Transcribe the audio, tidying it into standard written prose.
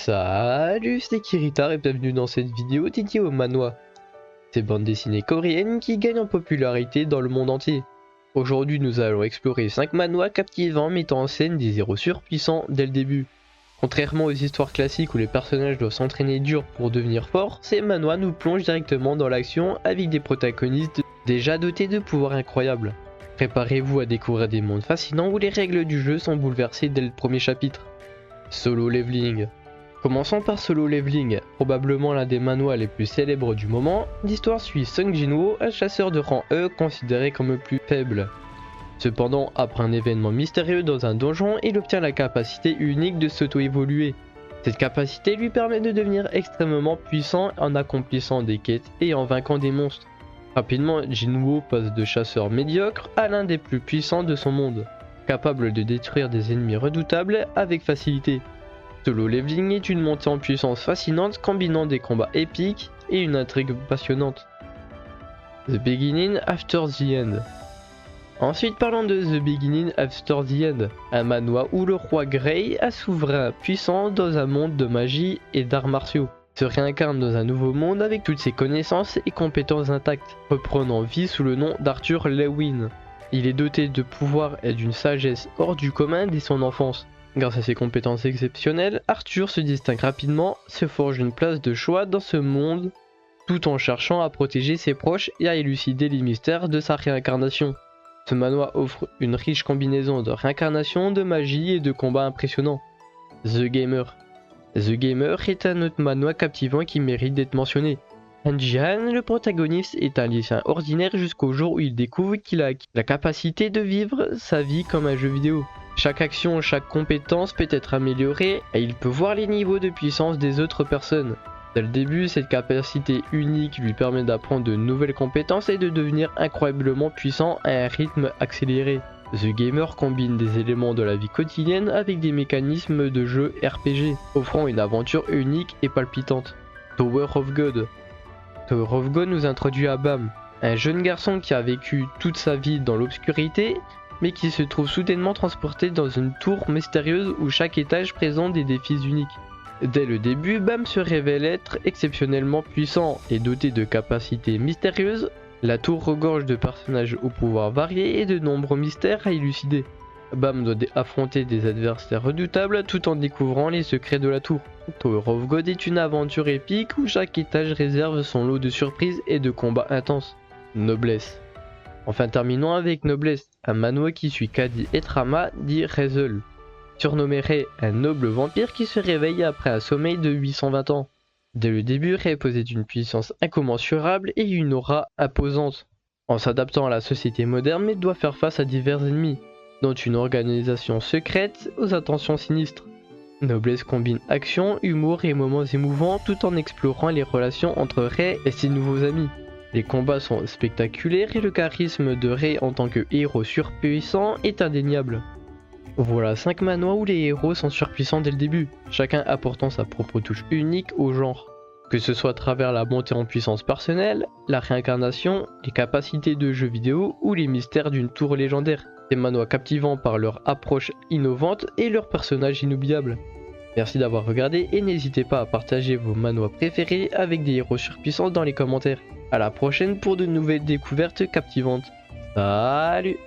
Salut, c'est Kiritar et bienvenue dans cette vidéo dédiée aux manhwa. Ces bandes dessinées coréennes qui gagnent en popularité dans le monde entier. Aujourd'hui nous allons explorer 5 manhwas captivants mettant en scène des héros surpuissants dès le début. Contrairement aux histoires classiques où les personnages doivent s'entraîner dur pour devenir forts, ces manhwas nous plongent directement dans l'action avec des protagonistes déjà dotés de pouvoirs incroyables. Préparez-vous à découvrir des mondes fascinants où les règles du jeu sont bouleversées dès le premier chapitre. Solo Leveling. Commençons par Solo Leveling, probablement l'un des manhwas les plus célèbres du moment. L'histoire suit Sung Jin-woo, un chasseur de rang E considéré comme le plus faible. Cependant, après un événement mystérieux dans un donjon, il obtient la capacité unique de s'auto-évoluer. Cette capacité lui permet de devenir extrêmement puissant en accomplissant des quêtes et en vainquant des monstres. Rapidement, Jin-woo passe de chasseur médiocre à l'un des plus puissants de son monde, capable de détruire des ennemis redoutables avec facilité. Solo Leveling est une montée en puissance fascinante combinant des combats épiques et une intrigue passionnante. The Beginning After the End. Ensuite parlons de The Beginning After the End, un manhwa où le roi Grey, un souverain puissant dans un monde de magie et d'arts martiaux, se réincarne dans un nouveau monde avec toutes ses connaissances et compétences intactes, reprenant vie sous le nom d'Arthur Lewin. Il est doté de pouvoirs et d'une sagesse hors du commun dès son enfance. Grâce à ses compétences exceptionnelles, Arthur se distingue rapidement, se forge une place de choix dans ce monde, tout en cherchant à protéger ses proches et à élucider les mystères de sa réincarnation. Ce manhwa offre une riche combinaison de réincarnation, de magie et de combats impressionnants. The Gamer. The Gamer est un autre manhwa captivant qui mérite d'être mentionné. Han Ji-han, le protagoniste, est un lycéen ordinaire jusqu'au jour où il découvre qu'il a la capacité de vivre sa vie comme un jeu vidéo. Chaque action, chaque compétence peut être améliorée et il peut voir les niveaux de puissance des autres personnes. Dès le début, cette capacité unique lui permet d'apprendre de nouvelles compétences et de devenir incroyablement puissant à un rythme accéléré. The Gamer combine des éléments de la vie quotidienne avec des mécanismes de jeu RPG, offrant une aventure unique et palpitante. Tower of God. Tower of God nous introduit à Bam, un jeune garçon qui a vécu toute sa vie dans l'obscurité mais qui se trouve soudainement transporté dans une tour mystérieuse où chaque étage présente des défis uniques. Dès le début, Bam se révèle être exceptionnellement puissant et doté de capacités mystérieuses. La tour regorge de personnages aux pouvoirs variés et de nombreux mystères à élucider. Bam doit affronter des adversaires redoutables tout en découvrant les secrets de la tour. Tower of God est une aventure épique où chaque étage réserve son lot de surprises et de combats intenses. Noblesse. Enfin terminons avec Noblesse, un manhwa qui suit Kadi et Trama dit Rezel, surnommé Rei, un noble vampire qui se réveille après un sommeil de 820 ans. Dès le début, Rei possède d'une puissance incommensurable et une aura imposante. En s'adaptant à la société moderne, il doit faire face à divers ennemis, dont une organisation secrète aux intentions sinistres. Noblesse combine action, humour et moments émouvants tout en explorant les relations entre Rei et ses nouveaux amis. Les combats sont spectaculaires et le charisme de Rei en tant que héros surpuissant est indéniable. Voilà 5 manhwas où les héros sont surpuissants dès le début, chacun apportant sa propre touche unique au genre. Que ce soit à travers la montée en puissance personnelle, la réincarnation, les capacités de jeux vidéo ou les mystères d'une tour légendaire. Ces manhwas captivants par leur approche innovante et leurs personnages inoubliables. Merci d'avoir regardé et n'hésitez pas à partager vos manhwas préférés avec des héros surpuissants dans les commentaires. A la prochaine pour de nouvelles découvertes captivantes. Salut!